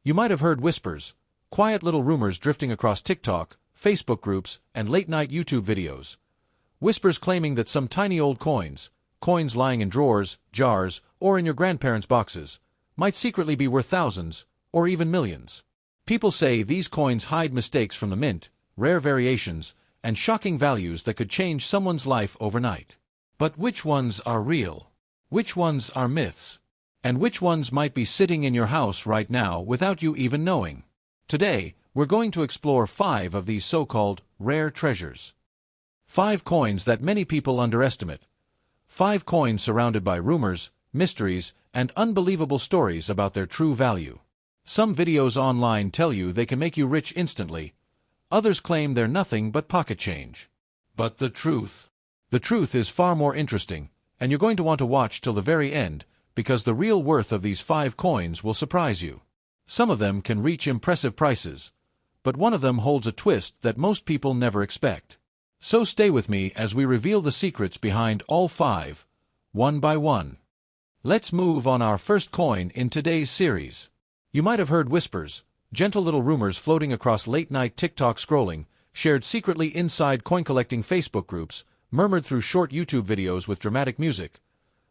You might have heard whispers, quiet little rumors drifting across TikTok, Facebook groups, and late-night YouTube videos. Whispers claiming that some tiny old coins lying in drawers, jars, or in your grandparents' boxes, might secretly be worth thousands, or even millions. People say these coins hide mistakes from the mint, rare variations, and shocking values that could change someone's life overnight. But which ones are real? Which ones are myths? And which ones might be sitting in your house right now without you even knowing? Today, we're going to explore 5 of these so-called rare treasures. 5 coins that many people underestimate. 5 coins surrounded by rumors, mysteries, and unbelievable stories about their true value. Some videos online tell you they can make you rich instantly. Others claim they're nothing but pocket change. But the truth is far more interesting, and you're going to want to watch till the very end, because the real worth of these 5 coins will surprise you. Some of them can reach impressive prices, but one of them holds a twist that most people never expect. So stay with me as we reveal the secrets behind all 5, one by one. Let's move on our first coin in today's series. You might have heard whispers, gentle little rumors floating across late-night TikTok scrolling, shared secretly inside coin-collecting Facebook groups, murmured through short YouTube videos with dramatic music.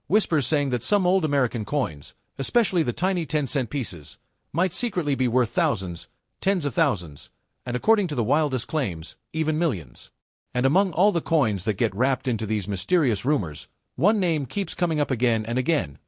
Whispers saying that some old American coins, especially the tiny 10-cent pieces, might secretly be worth thousands, tens of thousands, and according to the wildest claims, even millions. And among all the coins that get wrapped into these mysterious rumors, one name keeps coming up again and again: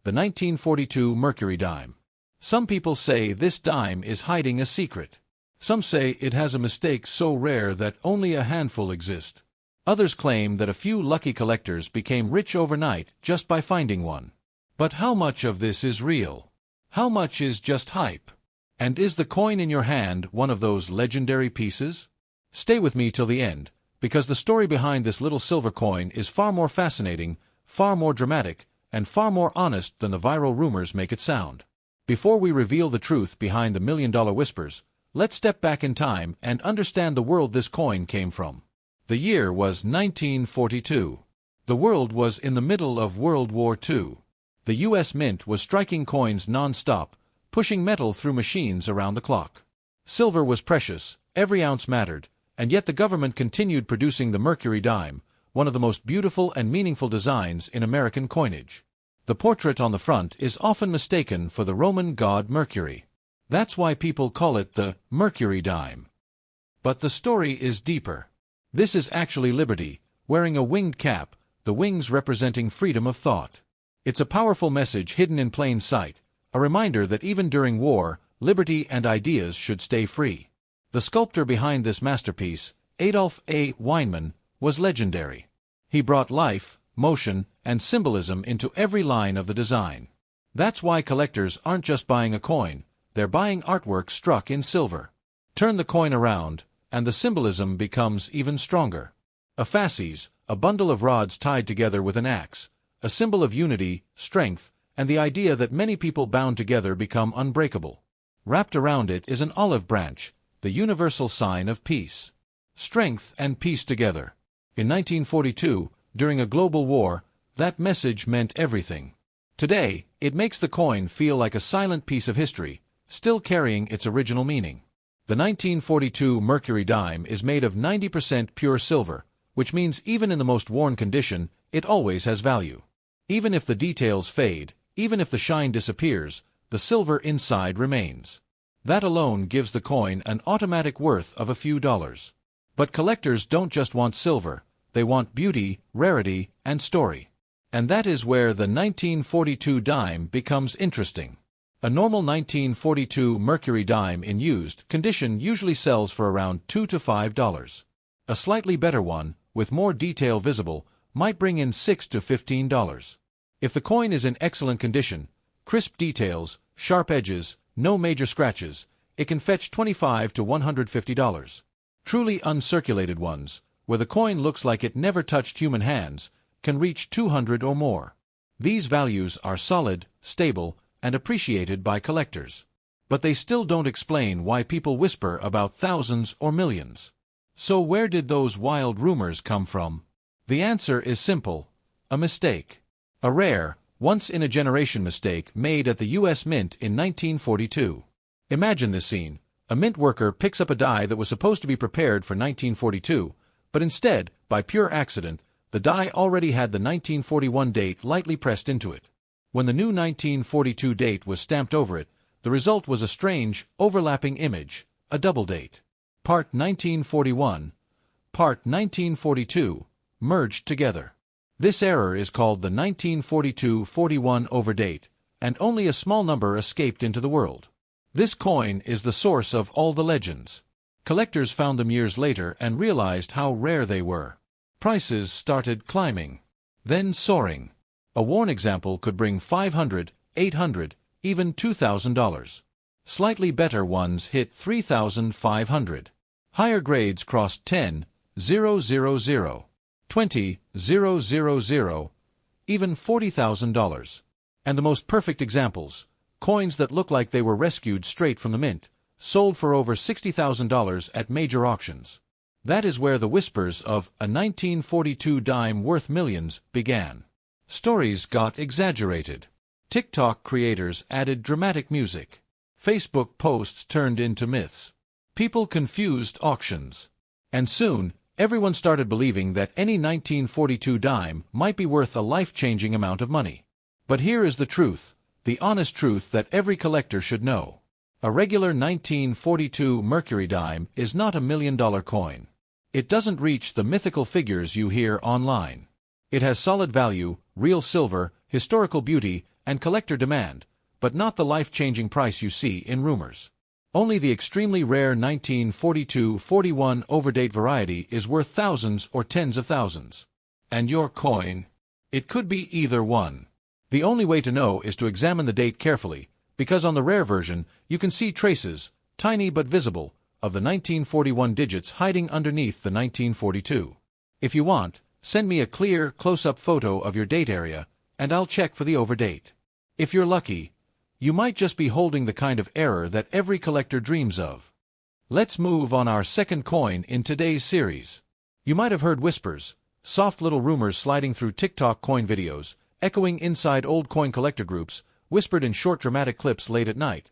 the 1942 Mercury dime. Some people say this dime is hiding a secret. Some say it has a mistake so rare that only a handful exist. Others claim that a few lucky collectors became rich overnight just by finding one. But how much of this is real? How much is just hype? And is the coin in your hand one of those legendary pieces? Stay with me till the end, because the story behind this little silver coin is far more fascinating, far more dramatic, and far more honest than the viral rumors make it sound. Before we reveal the truth behind the million-dollar whispers, let's step back in time and understand the world this coin came from. The year was 1942. The world was in the middle of World War II. The U.S. Mint was striking coins non-stop, pushing metal through machines around the clock. Silver was precious, every ounce mattered, and yet the government continued producing the Mercury dime, one of the most beautiful and meaningful designs in American coinage. The portrait on the front is often mistaken for the Roman god Mercury. That's why people call it the Mercury dime. But the story is deeper. This is actually Liberty, wearing a winged cap, the wings representing freedom of thought. It's a powerful message hidden in plain sight, a reminder that even during war, liberty and ideas should stay free. The sculptor behind this masterpiece, Adolf A. Weinman, was legendary. He brought life, motion, and symbolism into every line of the design. That's why collectors aren't just buying a coin, they're buying artwork struck in silver. Turn the coin around, and the symbolism becomes even stronger. A fasces, a bundle of rods tied together with an axe, a symbol of unity, strength, and the idea that many people bound together become unbreakable. Wrapped around it is an olive branch, the universal sign of peace. Strength and peace together. In 1942, during a global war, that message meant everything. Today, it makes the coin feel like a silent piece of history, still carrying its original meaning. The 1942 Mercury dime is made of 90% pure silver, which means even in the most worn condition, it always has value. Even if the details fade, even if the shine disappears, the silver inside remains. That alone gives the coin an automatic worth of a few dollars. But collectors don't just want silver, they want beauty, rarity, and story. And that is where the 1942 dime becomes interesting. A normal 1942 Mercury dime in used condition usually sells for around $2 to $5. A slightly better one, with more detail visible, might bring in $6 to $15. If the coin is in excellent condition, crisp details, sharp edges, no major scratches, it can fetch $25 to $150. Truly uncirculated ones, where the coin looks like it never touched human hands, can reach $200 or more. These values are solid, stable, and appreciated by collectors. But they still don't explain why people whisper about thousands or millions. So where did those wild rumors come from? The answer is simple: a mistake. A rare, once-in-a-generation mistake made at the U.S. Mint in 1942. Imagine this scene. A mint worker picks up a die that was supposed to be prepared for 1942, but instead, by pure accident, the die already had the 1941 date lightly pressed into it. When the new 1942 date was stamped over it, the result was a strange, overlapping image, a double date. Part 1941, Part 1942, merged together. This error is called the 1942-41 overdate, and only a small number escaped into the world. This coin is the source of all the legends. Collectors found them years later and realized how rare they were. Prices started climbing, then soaring. A worn example could bring $500, $800, even $2,000. Slightly better ones hit $3,500. Higher grades crossed $10,000, $20,000, even $40,000. And the most perfect examples, coins that look like they were rescued straight from the mint, sold for over $60,000 at major auctions. That is where the whispers of a 1942 dime worth millions began. Stories got exaggerated. TikTok creators added dramatic music. Facebook posts turned into myths. People confused auctions. And soon, everyone started believing that any 1942 dime might be worth a life-changing amount of money. But here is the truth, the honest truth that every collector should know. A regular 1942 Mercury dime is not a $1,000,000 coin. It doesn't reach the mythical figures you hear online. It has solid value, real silver, historical beauty, and collector demand, but not the life-changing price you see in rumors. Only the extremely rare 1942-41 overdate variety is worth thousands or tens of thousands. And your coin? It could be either one. The only way to know is to examine the date carefully, because on the rare version, you can see traces, tiny but visible, of the 1941 digits hiding underneath the 1942. If you want, send me a clear, close-up photo of your date area, and I'll check for the overdate. If you're lucky, you might just be holding the kind of error that every collector dreams of. Let's move on our second coin in today's series. You might have heard whispers, soft little rumors sliding through TikTok coin videos, echoing inside old coin collector groups, whispered in short dramatic clips late at night.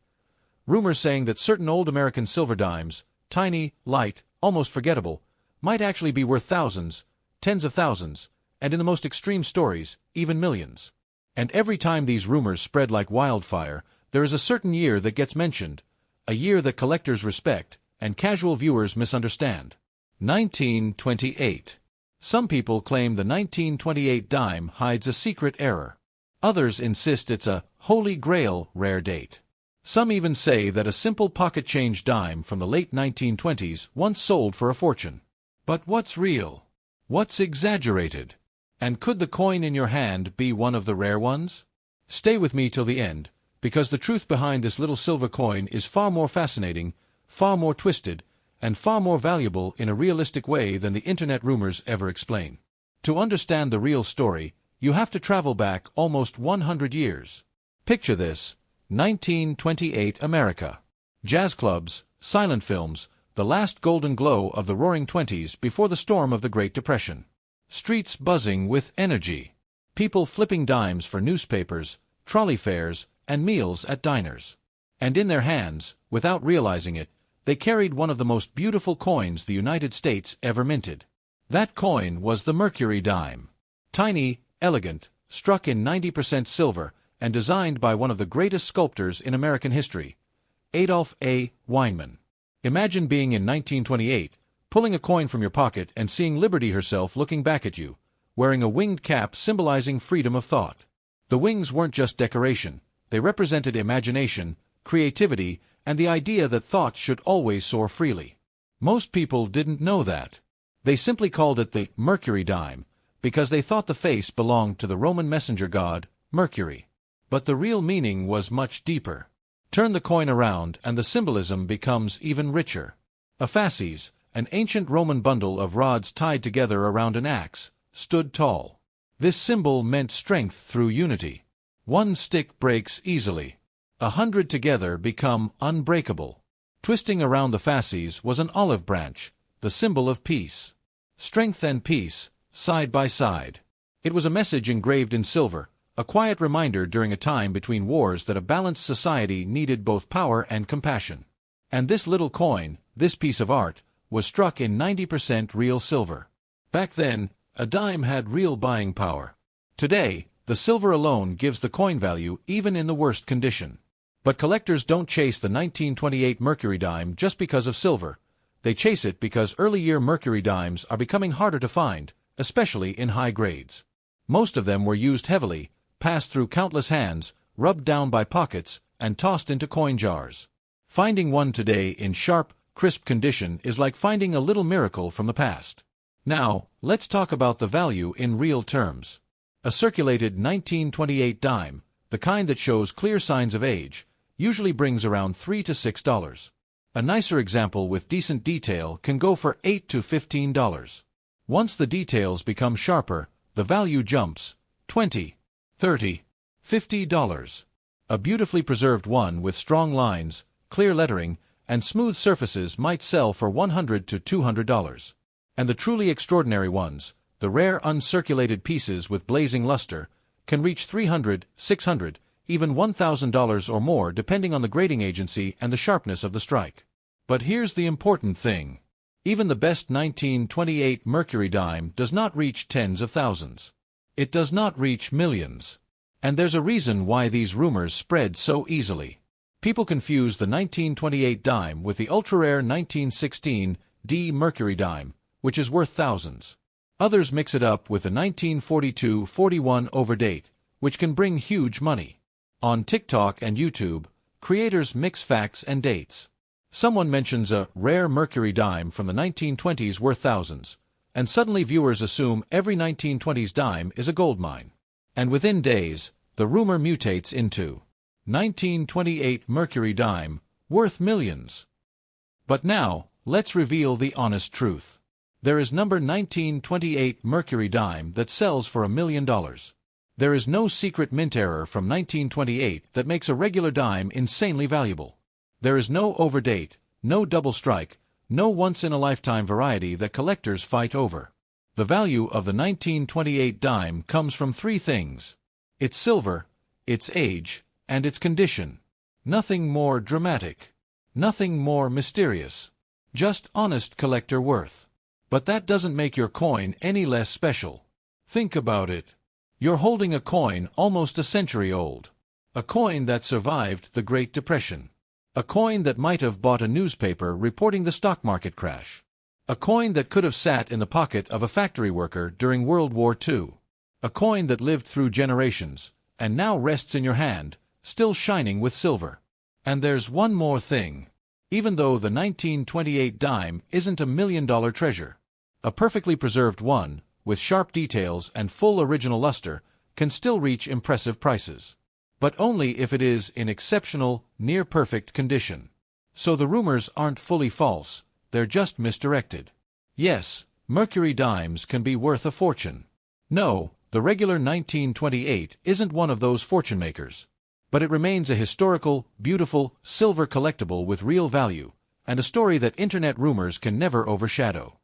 Rumors saying that certain old American silver dimes, tiny, light, almost forgettable, might actually be worth thousands, tens of thousands, and in the most extreme stories, even millions. And every time these rumors spread like wildfire, there is a certain year that gets mentioned, a year that collectors respect and casual viewers misunderstand. 1928. Some people claim the 1928 dime hides a secret error. Others insist it's a holy grail rare date. Some even say that a simple pocket change dime from the late 1920s once sold for a fortune. But what's real? What's exaggerated? And could the coin in your hand be one of the rare ones? Stay with me till the end, because the truth behind this little silver coin is far more fascinating, far more twisted, and far more valuable in a realistic way than the internet rumors ever explain. To understand the real story, you have to travel back almost 100 years. Picture this, 1928 America. Jazz clubs, silent films, the last golden glow of the roaring 20s before the storm of the Great Depression. Streets buzzing with energy. People flipping dimes for newspapers, trolley fares, and meals at diners. And in their hands, without realizing it, they carried one of the most beautiful coins the United States ever minted. That coin was the Mercury dime. Tiny, elegant, struck in 90% silver, and designed by one of the greatest sculptors in American history, Adolph A. Weinman. Imagine being in 1928, pulling a coin from your pocket and seeing Liberty herself looking back at you, wearing a winged cap symbolizing freedom of thought. The wings weren't just decoration, they represented imagination, creativity, and the idea that thoughts should always soar freely. Most people didn't know that. They simply called it the Mercury dime, because they thought the face belonged to the Roman messenger god, Mercury. But the real meaning was much deeper. Turn the coin around and the symbolism becomes even richer. A fasces, an ancient Roman bundle of rods tied together around an axe, stood tall. This symbol meant strength through unity. One stick breaks easily. 100 together become unbreakable. Twisting around the fasces was an olive branch, the symbol of peace. Strength and peace, side by side. It was a message engraved in silver, a quiet reminder during a time between wars that a balanced society needed both power and compassion. And this little coin, this piece of art, was struck in 90% real silver. Back then, a dime had real buying power. Today, the silver alone gives the coin value even in the worst condition. But collectors don't chase the 1928 Mercury dime just because of silver. They chase it because early-year Mercury dimes are becoming harder to find, especially in high grades. Most of them were used heavily, passed through countless hands, rubbed down by pockets, and tossed into coin jars. Finding one today in sharp, crisp condition is like finding a little miracle from the past. Now, let's talk about the value in real terms. A circulated 1928 dime, the kind that shows clear signs of age, usually brings around $3 to $6. A nicer example with decent detail can go for $8 to $15. Once the details become sharper, the value jumps $20, $30, $50. A beautifully preserved one with strong lines, clear lettering, and smooth surfaces might sell for $100 to $200. And the truly extraordinary ones, the rare uncirculated pieces with blazing luster, can reach $300, $600, even $1,000 or more depending on the grading agency and the sharpness of the strike. But here's the important thing. Even the best 1928 Mercury dime does not reach tens of thousands. It does not reach millions. And there's a reason why these rumors spread so easily. People confuse the 1928 dime with the ultra-rare 1916 D Mercury dime, which is worth thousands. Others mix it up with the 1942-41 overdate, which can bring huge money. On TikTok and YouTube, creators mix facts and dates. Someone mentions a rare Mercury dime from the 1920s worth thousands, and suddenly viewers assume every 1920s dime is a gold mine. And within days, the rumor mutates into 1928 Mercury dime, worth millions. But now, let's reveal the honest truth. There is number 1928 Mercury dime that sells for $1 million. There is no secret mint error from 1928 that makes a regular dime insanely valuable. There is no overdate, no double strike, no once-in-a-lifetime variety that collectors fight over. The value of the 1928 dime comes from three things: its silver, its age, and its condition. Nothing more dramatic. Nothing more mysterious. Just honest collector worth. But that doesn't make your coin any less special. Think about it. You're holding a coin almost a century old. A coin that survived the Great Depression. A coin that might have bought a newspaper reporting the stock market crash. A coin that could have sat in the pocket of a factory worker during World War II. A coin that lived through generations, and now rests in your hand, still shining with silver. And there's one more thing. Even though the 1928 dime isn't $1 million treasure, a perfectly preserved one, with sharp details and full original luster, can still reach impressive prices. But only if it is in exceptional, near-perfect condition. So the rumors aren't fully false, they're just misdirected. Yes, Mercury dimes can be worth a fortune. No, the regular 1928 isn't one of those fortune makers. But it remains a historical, beautiful, silver collectible with real value, and a story that internet rumors can never overshadow.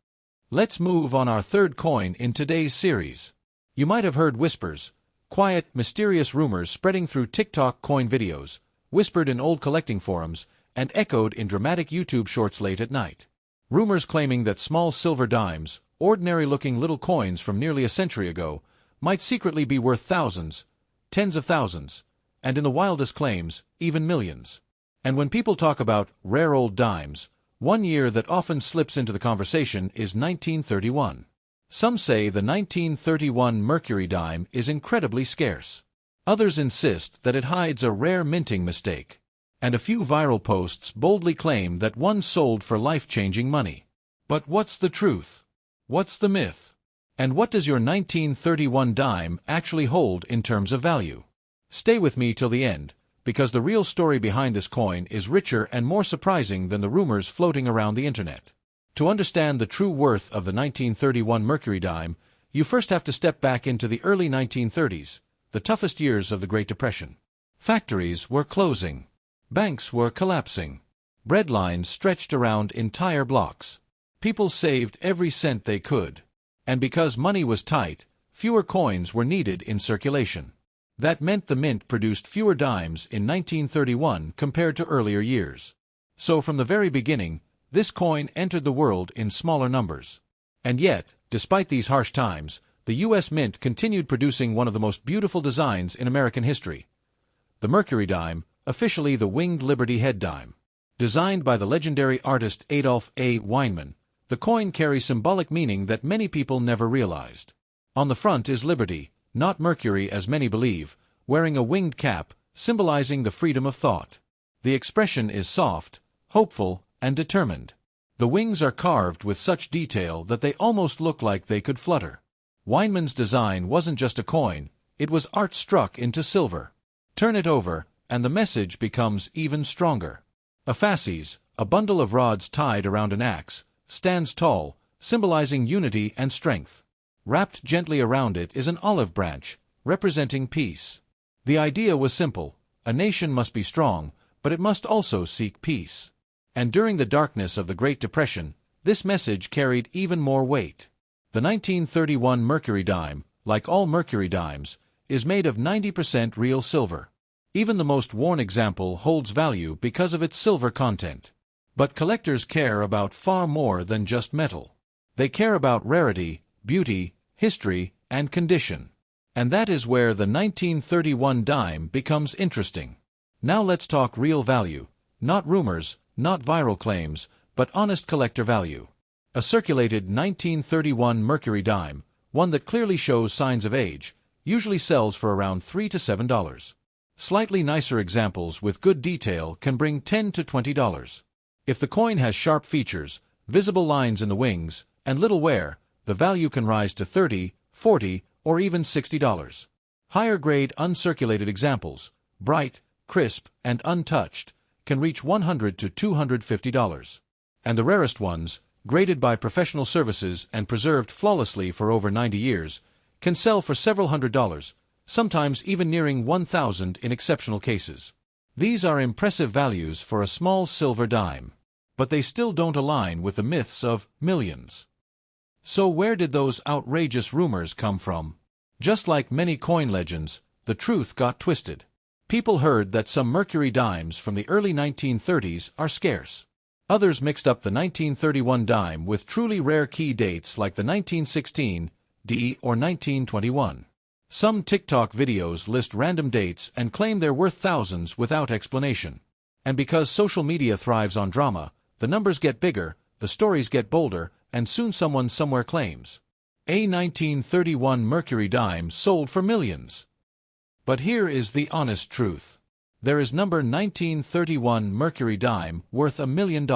Let's move on our third coin in today's series. You might have heard whispers, quiet, mysterious rumors spreading through TikTok coin videos, whispered in old collecting forums, and echoed in dramatic YouTube shorts late at night. Rumors claiming that small silver dimes, ordinary-looking little coins from nearly a century ago, might secretly be worth thousands, tens of thousands, and in the wildest claims, even millions. And when people talk about rare old dimes, one year that often slips into the conversation is 1931. Some say the 1931 Mercury dime is incredibly scarce. Others insist that it hides a rare minting mistake. And a few viral posts boldly claim that one sold for life-changing money. But what's the truth? What's the myth? And what does your 1931 dime actually hold in terms of value? Stay with me till the end, because the real story behind this coin is richer and more surprising than the rumors floating around the internet. To understand the true worth of the 1931 Mercury dime, you first have to step back into the early 1930s, the toughest years of the Great Depression. Factories were closing. Banks were collapsing. Bread lines stretched around entire blocks. People saved every cent they could. And because money was tight, fewer coins were needed in circulation. That meant the mint produced fewer dimes in 1931 compared to earlier years. So from the very beginning, this coin entered the world in smaller numbers. And yet, despite these harsh times, the U.S. Mint continued producing one of the most beautiful designs in American history. The Mercury dime, officially the Winged Liberty head dime. Designed by the legendary artist Adolph A. Weinman, the coin carries symbolic meaning that many people never realized. On the front is Liberty, not Mercury as many believe, wearing a winged cap, symbolizing the freedom of thought. The expression is soft, hopeful, and determined. The wings are carved with such detail that they almost look like they could flutter. Weinman's design wasn't just a coin, it was art struck into silver. Turn it over, and the message becomes even stronger. A fasces, a bundle of rods tied around an axe, stands tall, symbolizing unity and strength. Wrapped gently around it is an olive branch, representing peace. The idea was simple: a nation must be strong, but it must also seek peace. And during the darkness of the Great Depression, this message carried even more weight. The 1931 Mercury dime, like all Mercury dimes, is made of 90% real silver. Even the most worn example holds value because of its silver content. But collectors care about far more than just metal. They care about rarity, beauty, history, and condition. And that is where the 1931 dime becomes interesting. Now let's talk real value, not rumors, not viral claims, but honest collector value. A circulated 1931 Mercury dime, one that clearly shows signs of age, usually sells for around $3 to $7. Slightly nicer examples with good detail can bring $10 to $20. If the coin has sharp features, visible lines in the wings, and little wear, the value can rise to $30, $40, or even $60. Higher-grade uncirculated examples, bright, crisp, and untouched, can reach $100 to $250. And the rarest ones, graded by professional services and preserved flawlessly for over 90 years, can sell for several $100s, sometimes even nearing $1,000 in exceptional cases. These are impressive values for a small silver dime. But they still don't align with the myths of millions. So where did those outrageous rumors come from? Just like many coin legends, the truth got twisted. People heard that some Mercury dimes from the early 1930s are scarce. Others mixed up the 1931 dime with truly rare key dates like the 1916 D or 1921. Some TikTok videos list random dates and claim they're worth thousands without explanation. And because social media thrives on drama, the numbers get bigger, the stories get bolder, and soon someone somewhere claims a 1931 Mercury dime sold for millions. But here is the honest truth. There is number 1931 Mercury dime worth $1 million.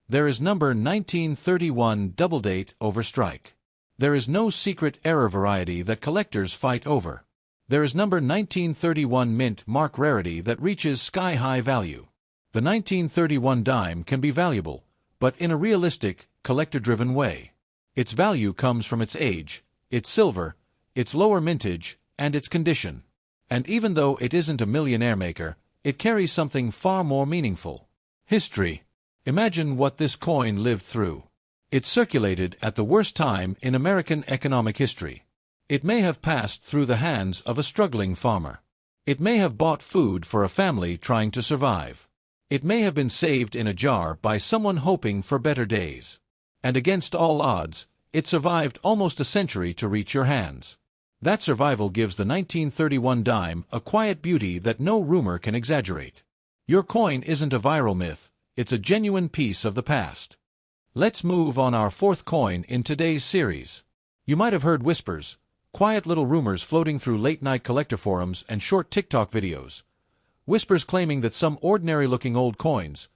There is number 1931 double date over strike. There is no secret error variety that collectors fight over. There is number 1931 mint mark rarity that reaches sky-high value. The 1931 dime can be valuable, but in a realistic, collector-driven way. Its value comes from its age, its silver, its lower mintage, and its condition. And even though it isn't a millionaire maker, it carries something far more meaningful. History. Imagine what this coin lived through. It circulated at the worst time in American economic history. It may have passed through the hands of a struggling farmer. It may have bought food for a family trying to survive. It may have been saved in a jar by someone hoping for better days. And against all odds, it survived almost a century to reach your hands. That survival gives the 1931 dime a quiet beauty that no rumor can exaggerate. Your coin isn't a viral myth, it's a genuine piece of the past. Let's move on our fourth coin in today's series. You might have heard whispers, quiet little rumors floating through late-night collector forums and short TikTok videos. Whispers claiming that some ordinary-looking old coins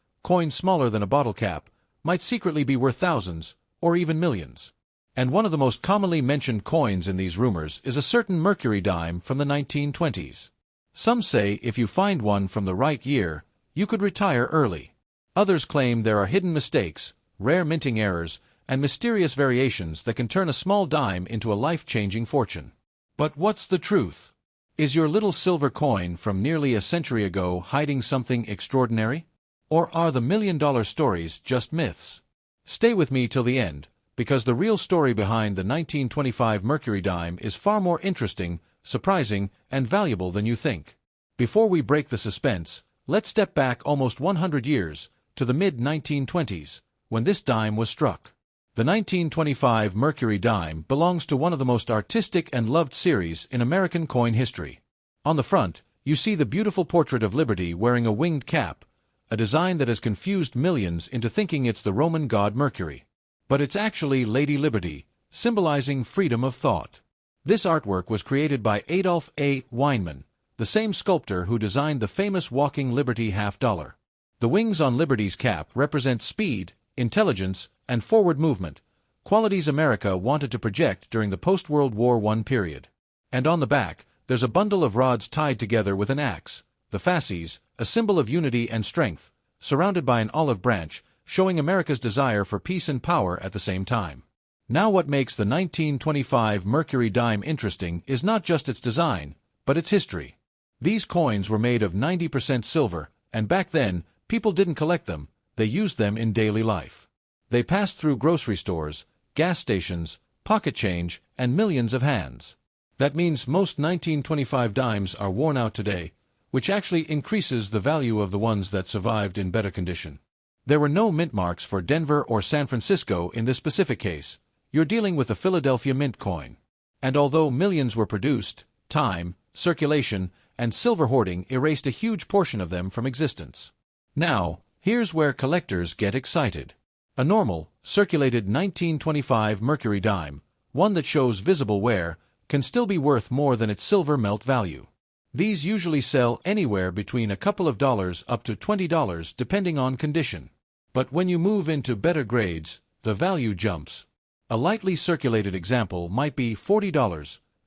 smaller than a bottle cap, might secretly be worth thousands, or even millions. And one of the most commonly mentioned coins in these rumors is a certain Mercury dime from the 1920s. Some say if you find one from the right year, you could retire early. Others claim there are hidden mistakes, rare minting errors, and mysterious variations that can turn a small dime into a life-changing fortune. But what's the truth? Is your little silver coin from nearly a century ago hiding something extraordinary? Or are the million-dollar stories just myths? Stay with me till the end, because the real story behind the 1925 Mercury dime is far more interesting, surprising, and valuable than you think. Before we break the suspense, let's step back almost 100 years, to the mid-1920s, when this dime was struck. The 1925 Mercury dime belongs to one of the most artistic and loved series in American coin history. On the front, you see the beautiful portrait of Liberty wearing a winged cap, a design that has confused millions into thinking it's the Roman god Mercury. But it's actually Lady Liberty, symbolizing freedom of thought. This artwork was created by Adolph A. Weinman, the same sculptor who designed the famous walking Liberty half-dollar. The wings on Liberty's cap represent speed, intelligence, and forward movement, qualities America wanted to project during the post-World War I period. And on the back, there's a bundle of rods tied together with an axe, the fasces, a symbol of unity and strength, surrounded by an olive branch, showing America's desire for peace and power at the same time. Now what makes the 1925 Mercury dime interesting is not just its design, but its history. These coins were made of 90% silver, and back then, people didn't collect them, they used them in daily life. They passed through grocery stores, gas stations, pocket change, and millions of hands. That means most 1925 dimes are worn out today, which actually increases the value of the ones that survived in better condition. There were no mint marks for Denver or San Francisco in this specific case. You're dealing with a Philadelphia mint coin. And although millions were produced, time, circulation, and silver hoarding erased a huge portion of them from existence. Now, here's where collectors get excited. A normal, circulated 1925 Mercury dime, one that shows visible wear, can still be worth more than its silver melt value. These usually sell anywhere between a couple of dollars up to $20 depending on condition. But when you move into better grades, the value jumps. A lightly circulated example might be $40,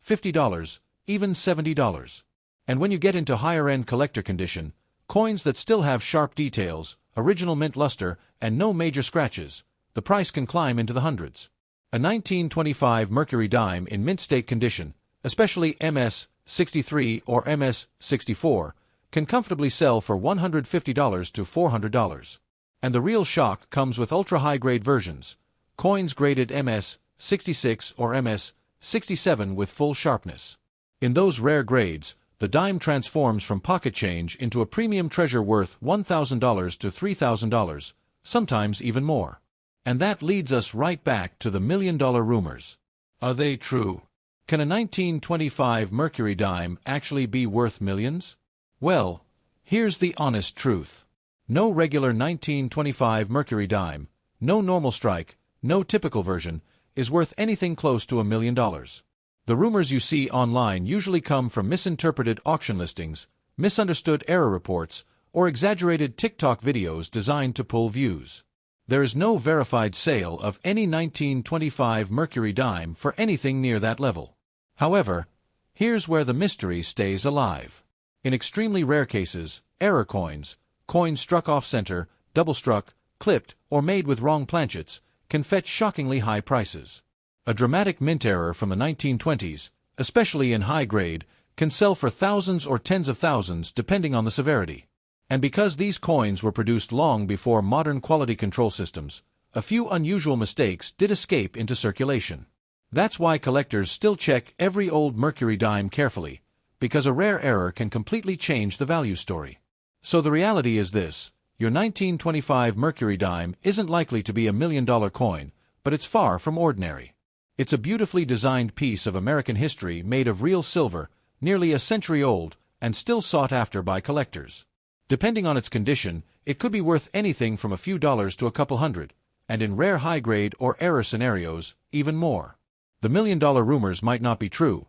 $50, even $70. And when you get into higher-end collector condition, coins that still have sharp details, original mint luster, and no major scratches, the price can climb into the hundreds. A 1925 Mercury dime in mint state condition, especially MS-63 or MS-64, can comfortably sell for $150 to $400. And the real shock comes with ultra-high-grade versions, coins graded MS-66 or MS-67 with full sharpness. In those rare grades, the dime transforms from pocket change into a premium treasure worth $1,000 to $3,000, sometimes even more. And that leads us right back to the million-dollar rumors. Are they true? Can a 1925 Mercury dime actually be worth millions? Well, here's the honest truth. No regular 1925 Mercury dime, no normal strike, no typical version, is worth anything close to $1 million. The rumors you see online usually come from misinterpreted auction listings, misunderstood error reports, or exaggerated TikTok videos designed to pull views. There is no verified sale of any 1925 Mercury dime for anything near that level. However, here's where the mystery stays alive. In extremely rare cases, error coins, coins struck off-center, double-struck, clipped, or made with wrong planchets, can fetch shockingly high prices. A dramatic mint error from the 1920s, especially in high grade, can sell for thousands or tens of thousands depending on the severity. And because these coins were produced long before modern quality control systems, a few unusual mistakes did escape into circulation. That's why collectors still check every old Mercury dime carefully, because a rare error can completely change the value story. So the reality is this: your 1925 Mercury dime isn't likely to be $1 million coin, but it's far from ordinary. It's a beautifully designed piece of American history made of real silver, nearly a century old, and still sought after by collectors. Depending on its condition, it could be worth anything from a few dollars to a couple hundred, and in rare high-grade or error scenarios, even more. The $1 million rumors might not be true,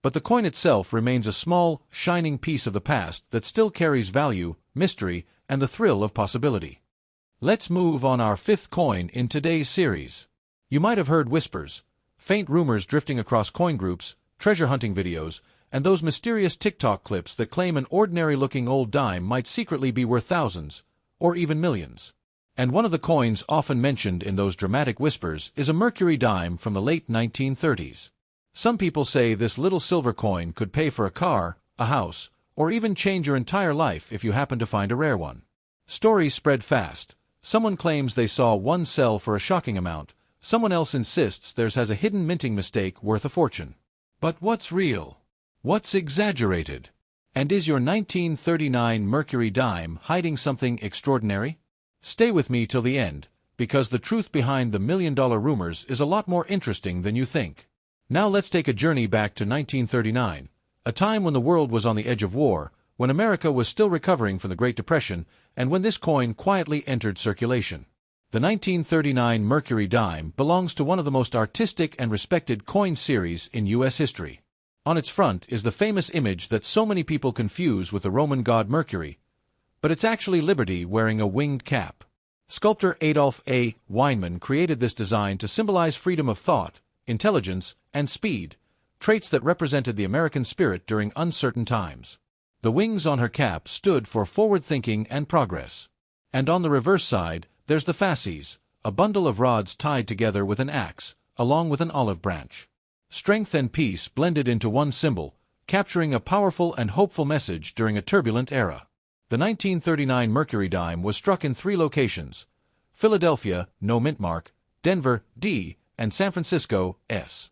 but the coin itself remains a small, shining piece of the past that still carries value, mystery, and the thrill of possibility. Let's move on our fifth coin in today's series. You might have heard whispers, faint rumors drifting across coin groups, treasure hunting videos, and those mysterious TikTok clips that claim an ordinary-looking old dime might secretly be worth thousands, or even millions. And one of the coins often mentioned in those dramatic whispers is a Mercury dime from the late 1930s. Some people say this little silver coin could pay for a car, a house, or even change your entire life if you happen to find a rare one. Stories spread fast. Someone claims they saw one sell for a shocking amount. Someone else insists theirs has a hidden minting mistake worth a fortune. But what's real? What's exaggerated? And is your 1939 Mercury dime hiding something extraordinary? Stay with me till the end, because the truth behind the million-dollar rumors is a lot more interesting than you think. Now let's take a journey back to 1939, a time when the world was on the edge of war, when America was still recovering from the Great Depression, and when this coin quietly entered circulation. The 1939 Mercury dime belongs to one of the most artistic and respected coin series in U.S. history. On its front is the famous image that so many people confuse with the Roman god Mercury, but it's actually Liberty wearing a winged cap. Sculptor Adolf A. Weinman created this design to symbolize freedom of thought, intelligence, and speed, traits that represented the American spirit during uncertain times. The wings on her cap stood for forward thinking and progress. And on the reverse side, there's the fasces, a bundle of rods tied together with an axe, along with an olive branch. Strength and peace blended into one symbol, capturing a powerful and hopeful message during a turbulent era. The 1939 Mercury dime was struck in 3 locations: Philadelphia, no mint mark, Denver, D, and San Francisco, S.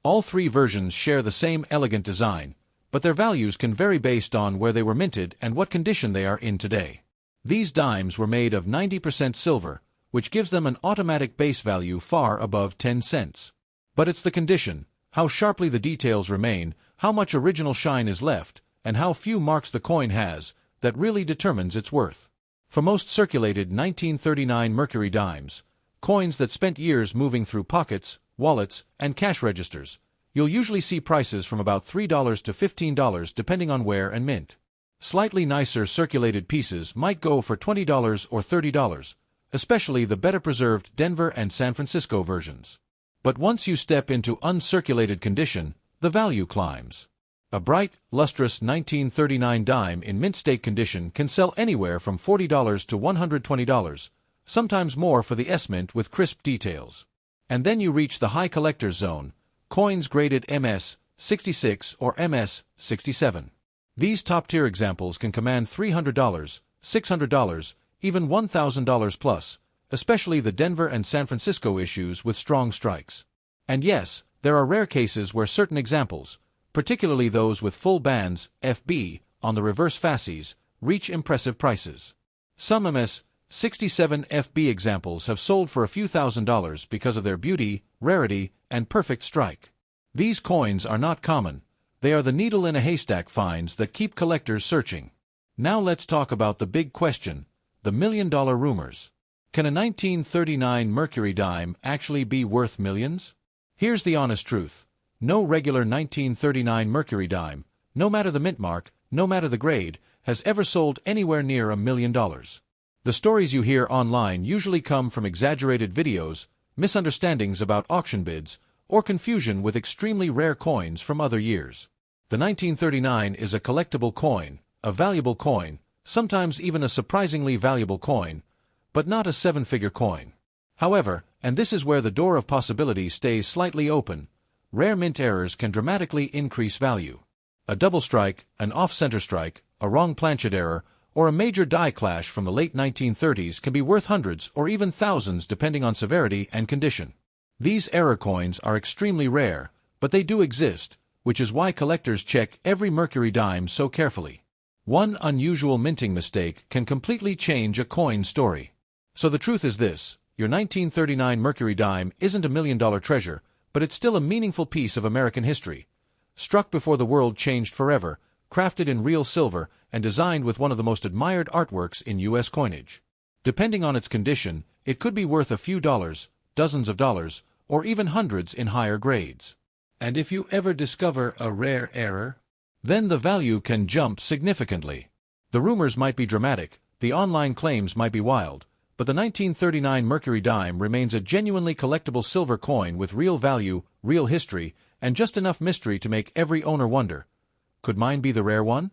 All 3 versions share the same elegant design, but their values can vary based on where they were minted and what condition they are in today. These dimes were made of 90% silver, which gives them an automatic base value far above 10 cents. But it's the condition, how sharply the details remain, how much original shine is left, and how few marks the coin has, that really determines its worth. For most circulated 1939 Mercury dimes, coins that spent years moving through pockets, wallets, and cash registers, you'll usually see prices from about $3 to $15 depending on where and mint. Slightly nicer circulated pieces might go for $20 or $30, especially the better-preserved Denver and San Francisco versions. But once you step into uncirculated condition, the value climbs. A bright, lustrous 1939 dime in mint state condition can sell anywhere from $40 to $120, sometimes more for the S-mint with crisp details. And then you reach the high collector's zone, coins graded MS 66 or MS 67. These top-tier examples can command $300, $600, even $1,000 plus, especially the Denver and San Francisco issues with strong strikes. And yes, there are rare cases where certain examples, particularly those with full bands, FB, on the reverse fasces, reach impressive prices. Some MS 67 FB examples have sold for a few $1,000s because of their beauty, rarity, and perfect strike. These coins are not common. They are the needle in a haystack finds that keep collectors searching. Now let's talk about the big question, the million-dollar rumors. Can a 1939 Mercury dime actually be worth millions? Here's the honest truth. No regular 1939 Mercury dime, no matter the mint mark, no matter the grade, has ever sold anywhere near $1 million. The stories you hear online usually come from exaggerated videos, misunderstandings about auction bids, or confusion with extremely rare coins from other years. The 1939 is a collectible coin, a valuable coin, sometimes even a surprisingly valuable coin, but not a 7-figure coin. However, and this is where the door of possibility stays slightly open, rare mint errors can dramatically increase value. A double strike, an off-center strike, a wrong planchet error, or a major die clash from the late 1930s can be worth hundreds or even thousands depending on severity and condition. These error coins are extremely rare, but they do exist, which is why collectors check every Mercury dime so carefully. One unusual minting mistake can completely change a coin story. So the truth is this, your 1939 Mercury dime isn't $1 million treasure, but it's still a meaningful piece of American history. Struck before the world changed forever, crafted in real silver, and designed with one of the most admired artworks in U.S. coinage. Depending on its condition, it could be worth a few dollars, dozens of dollars, or even hundreds in higher grades. And if you ever discover a rare error, then the value can jump significantly. The rumors might be dramatic, the online claims might be wild, but the 1939 Mercury dime remains a genuinely collectible silver coin with real value, real history, and just enough mystery to make every owner wonder, could mine be the rare one?